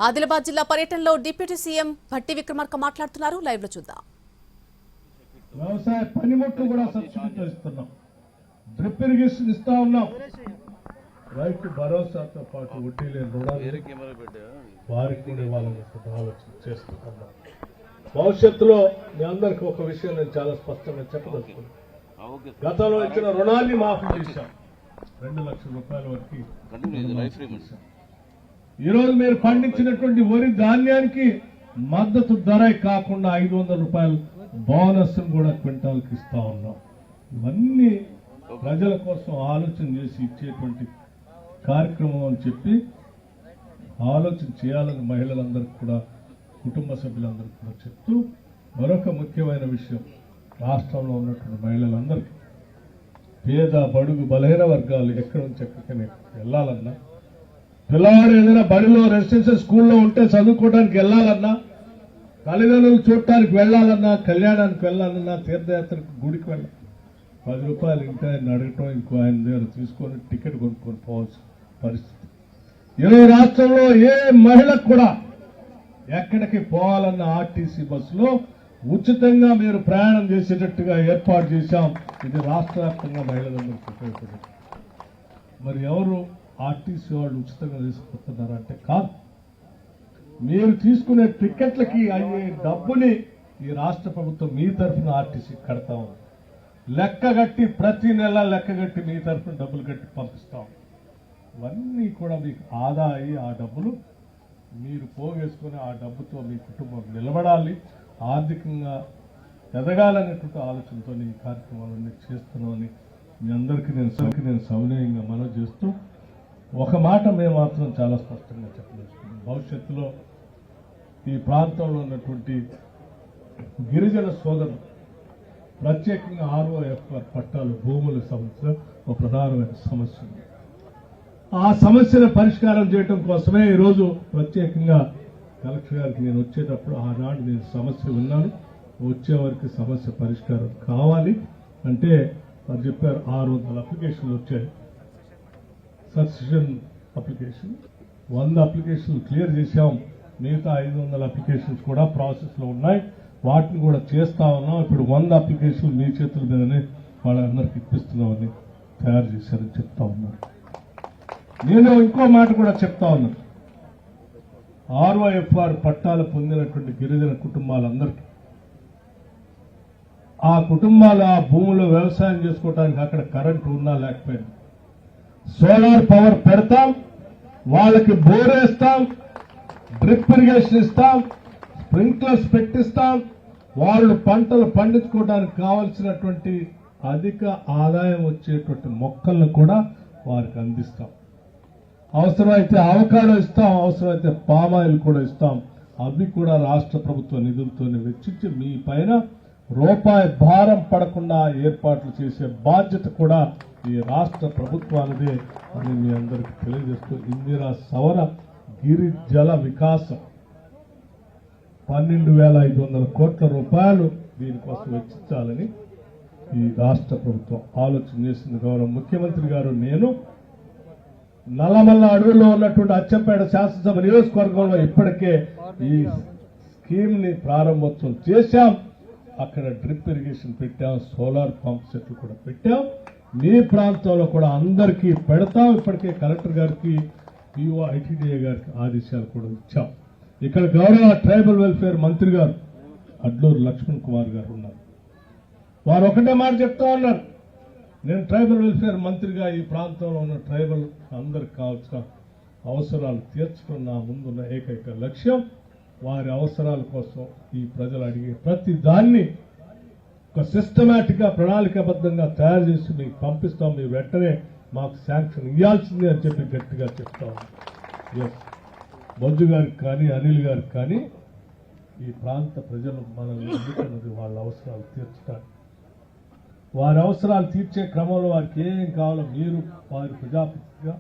ఆదిలాబాద్ జిల్లా పర్యటనలో deputy CM Bhatti Vikramarka మాట్లాడుతున్నారు. లైవ్ లో చూద్దాం. వ్యవసాయ పనిముట్లు కూడా సబ్సిడీతో ఇస్తున్నాం, డ్రిప్ ఇరిగేషన్ ఇస్తా ఉన్నాం, రైతు భరోసాతో పాటు వడ్డీ లేని రుణాలు వారికి కూడా ఇవ్వాలని ఆలోచన చేస్తున్నాం. భవిష్యత్తులో మీ అందరికి ఒక విషయం నేను చాలా స్పష్టంగా చెప్పదలుచుకున్నాను. గతంలో ఇచ్చిన రుణాన్ని మాఫీ చేశాం, 2 లక్షల రూపాయల వరకు. ఈరోజు మీరు పండించినటువంటి వరి ధాన్యానికి మద్దతు ధర కాకుండా 500 రూపాయలు బోనస్ కూడా క్వింటాల్కి ఇస్తా ఉన్నాం. ఇవన్నీ ప్రజల కోసం ఆలోచన చేసి ఇచ్చేటువంటి కార్యక్రమం అని చెప్పి ఆలోచన చేయాలని మహిళలందరికీ కూడా, కుటుంబ సభ్యులందరికీ కూడా చెప్తూ, మరొక ముఖ్యమైన విషయం, రాష్ట్రంలో ఉన్నటువంటి మహిళలందరికీ, పేద బడుగు బలహీన వర్గాలు ఎక్కడి నుంచి ఎక్కడికైనా వెళ్ళాలన్నా, పిల్లవాడు ఏదైనా బడిలో రెసిడెన్షియల్ స్కూల్లో ఉంటే చదువుకోవడానికి వెళ్ళాలన్నా, తల్లిదండ్రులు చూడటానికి వెళ్ళాలన్నా, కళ్యాణానికి వెళ్ళాలన్నా, తీర్థయాత్రకు గుడికి వెళ్ళాలి, 10 రూపాయలు ఇంకా ఆయన అడగటం, ఇంకో ఆయన దగ్గర తీసుకొని టికెట్ కొనుక్కొని పోవాల్సిన పరిస్థితి. ఈరోజు రాష్ట్రంలో ఏ మహిళకు కూడా ఎక్కడికి పోవాలన్న ఆర్టీసీ బస్సులో ఉచితంగా మీరు ప్రయాణం చేసేటట్టుగా ఏర్పాటు చేశాం. ఇది రాష్ట్ర వ్యాప్తంగా మహిళలందరికీ ఉపయోగపడింది. మరి ఎవరు ఆర్టీసీ వాళ్ళు ఉచితంగా తీసుకుపోతున్నారంటే కాదు, మీరు తీసుకునే టికెట్లకి అయ్యే డబ్బుని ఈ రాష్ట్ర ప్రభుత్వం మీ తరఫున ఆర్టీసీ కడతా ఉంది. లెక్కగట్టి ప్రతి నెల లెక్కగట్టి మీ తరఫున డబ్బులు కట్టి పంపిస్తాం. ఇవన్నీ కూడా మీకు ఆదా అయ్యి ఆ డబ్బులు మీరు పోగేసుకుని ఆ డబ్బుతో మీ కుటుంబం నిలబడాలి, ఆర్థికంగా ఎదగాలనేటువంటి ఆలోచనతో ఈ కార్యక్రమాలన్నీ చేస్తున్నామని మీ అందరికీ నేను సవినయంగా మనవి చేస్తూ, ఒక మాట మేము మాత్రం చాలా స్పష్టంగా చెప్పదలుచుకున్నాం. భవిష్యత్తులో ఈ ప్రాంతంలో ఉన్నటువంటి గిరిజన సోదరులు, ప్రత్యేకంగా ROFR పట్టాలు, భూముల సమస్య ఒక ప్రధానమైన సమస్య ఉంది. ఆ సమస్యను పరిష్కారం చేయడం కోసమే ఈరోజు ప్రత్యేకంగా కలెక్టర్ గారికి నేను వచ్చేటప్పుడు ఆనాడు నేను సమస్య విన్నాను. వచ్చే వరకు సమస్య పరిష్కారం కావాలి అంటే వారు చెప్పారు 600 అప్లికేషన్లు వచ్చాయి, సక్సెషన్ అప్లికేషన్ 100 అప్లికేషన్లు క్లియర్ చేశాం, మిగతా 500 అప్లికేషన్స్ కూడా ప్రాసెస్లో ఉన్నాయి, వాటిని కూడా చేస్తా ఉన్నాం. ఇప్పుడు 100 అప్లికేషన్లు మీ చేతుల మీదనే వాళ్ళందరికీ ఇప్పిస్తున్నామని తయారు చేశారని చెప్తా ఉన్నారు. నేను ఇంకో మాట కూడా చెప్తా ఉన్నాను, ROFR పట్టాలు పొందినటువంటి గిరిజన కుటుంబాలందరికీ, ఆ కుటుంబాలు ఆ భూములో వ్యవసాయం చేసుకోవడానికి అక్కడ కరెంటు ఉన్నా లేకపోయినా సోలార్ పవర్ పెడతాం, వాళ్ళకి బోరేస్తాం, డ్రిప్ ఇరిగేషన్ ఇస్తాం, స్ప్రింక్లర్స్ పెట్టిస్తాం, వాళ్ళు పంటలు పండించుకోవడానికి కావలసినటువంటి అధిక ఆదాయం వచ్చేటువంటి మొక్కలను కూడా వారికి అందిస్తాం. అవసరమైతే అవకాడో ఇస్తాం, అవసరమైతే పామాయిల్ కూడా ఇస్తాం. అవి కూడా రాష్ట్ర ప్రభుత్వ నిధులతోనే వెచ్చించి మీ పైన రూపాయి భారం పడకుండా ఏర్పాట్లు చేసే బాధ్యత కూడా ఈ రాష్ట్ర ప్రభుత్వానిదే అని మీ అందరికీ తెలియజేస్తూ, ఇందిరా సవర గిరి జల వికాసం 12,500 కోట్ల రూపాయలు దీనికోసం వెచ్చించాలని ఈ రాష్ట్ర ప్రభుత్వం ఆలోచన చేసింది. గౌరవ ముఖ్యమంత్రి గారు, నేను నల్లమల్ల అడవుల్లో ఉన్నటువంటి అచ్చంపేట శాసనసభ నియోజకవర్గంలో ఇప్పటికే ఈ స్కీమ్ ని ప్రారంభోత్సవం చేశాం. అక్కడ డ్రిప్ ఇరిగేషన్ పెట్టాం, సోలార్ పంప్ సెట్లు కూడా పెట్టాం. మీ ప్రాంతంలో కూడా అందరికీ పెడతాం. ఇప్పటికే కలెక్టర్ గారికి, PO ITDA గారికి ఆదేశాలు కూడా ఇచ్చాం. ఇక్కడ గౌరవ ట్రైబల్ వెల్ఫేర్ మంత్రి గారు అడ్లూరు లక్ష్మణ్ కుమార్ గారు ఉన్నారు. వారు ఒకటే మాట చెప్తా ఉన్నారు, నేను ట్రైబల్ వెల్ఫేర్ మంత్రిగా ఈ ప్రాంతంలో ఉన్న ట్రైబల్ అందరికి కావాల్సిన అవసరాలు తీర్చడం నా ముందున్న ఏకైక లక్ష్యం. వారి అవసరాల కోసం ఈ ప్రజలు అడిగే ప్రతి దాన్ని ఒక సిస్టమేటిక్ గా ప్రణాళికాబద్ధంగా తయారు చేసి మీకు పంపిస్తాం. మీరు వెంటనే మాకు శాంక్షన్ ఇవ్వాల్సిందే అని చెప్పి గట్టిగా చెప్తా ఉన్నాం. బొజ్జు గారికి కానీ, అనిల్ గారికి కానీ, ఈ ప్రాంత ప్రజలు మనల్ని ఎన్నుకున్నది వాళ్ళ అవసరాలు తీర్చడానికి. వారి అవసరాలు తీర్చే క్రమంలో వారికి ఏం కావాలో మీరు వారి ప్రజాప్రతినిధిగా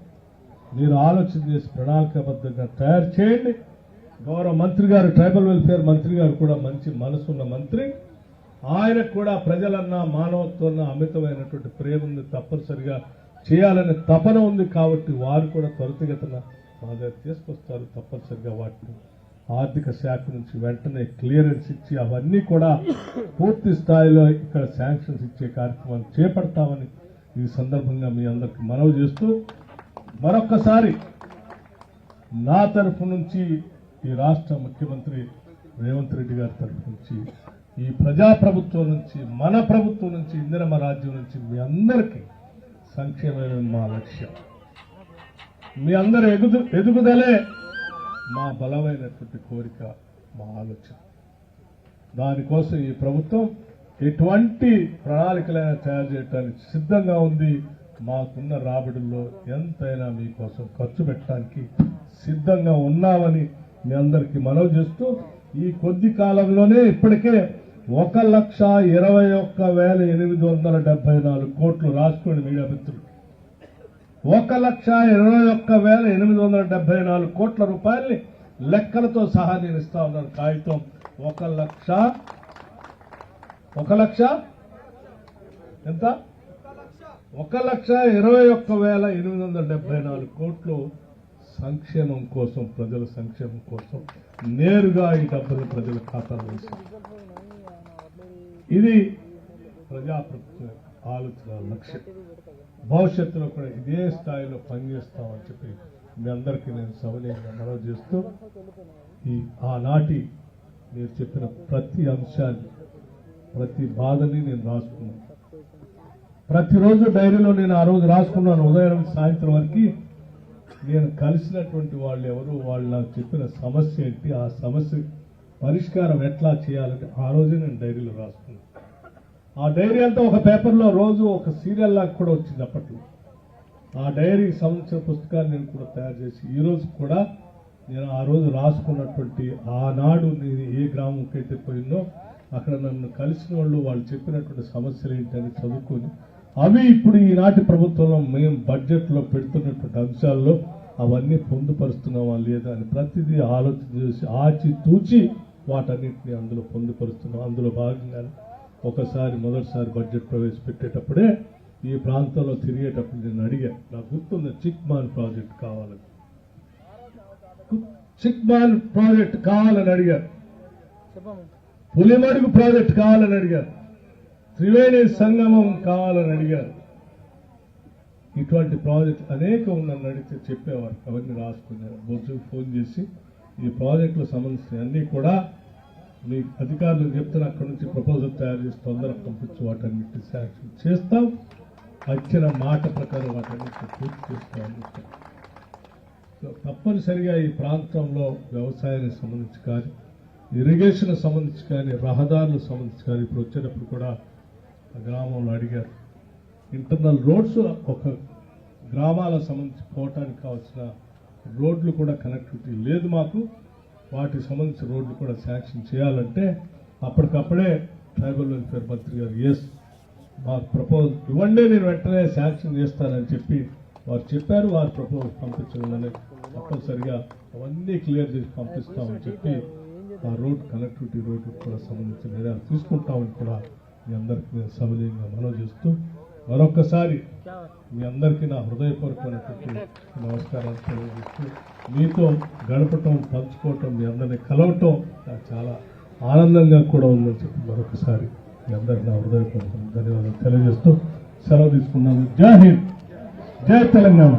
మీరు ఆలోచన చేసి ప్రణాళికాబద్ధంగా తయారు చేయండి. గౌరవ మంత్రి గారు, ట్రైబల్ వెల్ఫేర్ మంత్రి గారు కూడా మంచి మనసున్న మంత్రి. ఆయనకు కూడా ప్రజలన్నా, మానవత్వం అమితమైనటువంటి ప్రేమ ఉంది, తప్పనిసరిగా చేయాలనే తపన ఉంది. కాబట్టి వారు కూడా త్వరితగతిన మా దగ్గర తీసుకొస్తారు. తప్పనిసరిగా వాటిని ఆర్థిక శాఖ నుంచి వెంటనే క్లియరెన్స్ ఇచ్చి అవన్నీ కూడా పూర్తి స్థాయిలో ఇక్కడ శాంక్షన్స్ ఇచ్చే కార్యక్రమాలు చేపడతామని ఈ సందర్భంగా మీ అందరికి మనవి చేస్తూ మరొక్కసారి నా తరఫు నుంచి ఈ రాష్ట్ర ముఖ్యమంత్రి రేవంత్ రెడ్డి గారి తరఫు నుంచి ఈ ప్రజాప్రభుత్వం నుంచి మన ప్రభుత్వం నుంచి ఇందిరమ్మ రాజ్యం నుంచి మీ అందరికీ సంక్షేమమే మా లక్ష్యం. మీ అందరి ఎదుగుదలే మా బలమైనటువంటి కోరిక, మా ఆలోచన. దానికోసం ఈ ప్రభుత్వం ఎటువంటి ప్రణాళికలైనా తయారు చేయడానికి సిద్ధంగా ఉంది. మాకున్న రాబడుల్లో ఎంతైనా మీకోసం ఖర్చు పెట్టడానికి సిద్ధంగా ఉన్నామని మీ అందరికీ మనవి చేస్తూ ఈ కొద్ది కాలంలోనే ఇప్పటికే 1,21,874 కోట్లు రాసుకోండి మీడియా మిత్రులు. 1,21,874 కోట్ల రూపాయల్ని లెక్కలతో సహా నేను ఇస్తా ఉన్నాను. కాగితం 1,00,000 ఎంత 1,21,874 కోట్లు సంక్షేమం కోసం, ప్రజల సంక్షేమం కోసం నేరుగా ఈ డబ్బులు ప్రజల ఖాతాలో వేశారు. ఇది ప్రజాప్రభుత్వం ఆలోచన లక్ష్యం. భవిష్యత్తులో కూడా ఇదే స్థాయిలో పనిచేస్తామని చెప్పి మీ అందరికీ నేను సవినయంగా మనవి చేస్తూ ఆనాటి మీరు చెప్పిన ప్రతి అంశాన్ని, ప్రతి బాధని నేను రాసుకున్నాను. ప్రతిరోజు డైరీలో నేను ఆ రోజు రాసుకున్నాను. ఉదయం నుంచి సాయంత్రం వరకు నేను కలిసినటువంటి వాళ్ళు ఎవరు, వాళ్ళు నాకు చెప్పిన సమస్య ఏంటి, ఆ సమస్య పరిష్కారం ఎట్లా చేయాలంటే ఆ రోజే నేను డైరీలో రాసుకున్నాను. ఆ డైరీ అంతా ఒక పేపర్లో రోజు ఒక సీరియల్ లాగా కూడా వచ్చింది అప్పట్లో. ఆ డైరీకి సంబంధించిన పుస్తకాన్ని నేను కూడా తయారు చేసి ఈ రోజు కూడా నేను ఆ రోజు రాసుకున్నటువంటి ఆనాడు నేను ఏ గ్రామంకైతే పోయిందో అక్కడ నన్ను కలిసిన వాళ్ళు చెప్పినటువంటి సమస్యలు ఏంటని చదువుకొని అవి ఇప్పుడు ఈనాటి ప్రభుత్వంలో మేము బడ్జెట్లో పెడుతున్నటువంటి అంశాల్లో అవన్నీ పొందుపరుస్తున్నామా లేదా అని ప్రతిదీ ఆలోచన చేసి ఆచి తూచి వాటన్నింటినీ అందులో పొందుపరుస్తున్నాం. అందులో భాగంగానే మొదటిసారి బడ్జెట్ ప్రవేశపెట్టేటప్పుడే ఈ ప్రాంతంలో తిరిగేటప్పుడు నేను అడిగాను, నాకు గుర్తుంది, చిక్మాన్ ప్రాజెక్ట్ కావాలని అడిగారు, పులిమడుగు ప్రాజెక్ట్ కావాలని అడిగారు, త్రివేణి సంగమం కావాలని అడిగారు. ఇటువంటి ప్రాజెక్ట్ అనేకం నన్ను అడిగితే చెప్పేవారు. అవన్నీ రాసుకున్నారు. బొజ్జుకు ఫోన్ చేసి ఈ ప్రాజెక్టులకు సంబంధించిన అన్ని కూడా మీ అధికారులకు చెప్తే అక్కడి నుంచి ప్రపోజల్ తయారు చేసి తొందరగా పంపించి వాటన్నిటి శాంక్షన్ చేస్తాం. వచ్చిన మాట ప్రకారం వాటన్నిటిని పూర్తి చేస్తామని చెప్పారు. తప్పనిసరిగా ఈ ప్రాంతంలో వ్యవసాయానికి సంబంధించి కానీ, ఇరిగేషన్ సంబంధించి కానీ, రహదారులకు సంబంధించి కానీ ఇప్పుడు వచ్చేటప్పుడు కూడా గ్రామంలో అడిగారు. ఇంటర్నల్ రోడ్స్ ఒక గ్రామాలకు సంబంధించి పోవటానికి కావాల్సిన రోడ్లు కూడా కనెక్టివిటీ లేదు మాకు. వాటికి సంబంధించిన రోడ్లు కూడా శాంక్షన్ చేయాలంటే అప్పటికప్పుడే ట్రైబల్ వెల్ఫేర్ మంత్రి గారు మాకు ప్రపోజల్ ఇవ్వండి, నేను వెంటనే శాంక్షన్ చేస్తానని చెప్పి వారు చెప్పారు. వారి ప్రపోజల్ పంపించడంలోనే తప్పనిసరిగా అవన్నీ క్లియర్ చేసి పంపిస్తామని చెప్పి ఆ రోడ్ కనెక్టివిటీ రోడ్డు కూడా సంబంధించిన నిర్ణయాలు తీసుకుంటామని కూడా మీ అందరికీ నేను సవినయంగా మనవి చేస్తూ మరొకసారి మీ అందరికీ నా హృదయపూర్వకమైనటువంటి నమస్కారాలు తెలియజేస్తూ మీతో గడపటం, పంచుకోవటం, మీ అందరినీ కలవటం నాకు చాలా ఆనందంగా కూడా ఉందని చెప్పి మరొకసారి మీ అందరికీ నా హృదయపూర్వక ధన్యవాదాలు తెలియజేస్తూ సెలవు తీసుకున్నాను. జై హింద్, జై తెలంగాణ.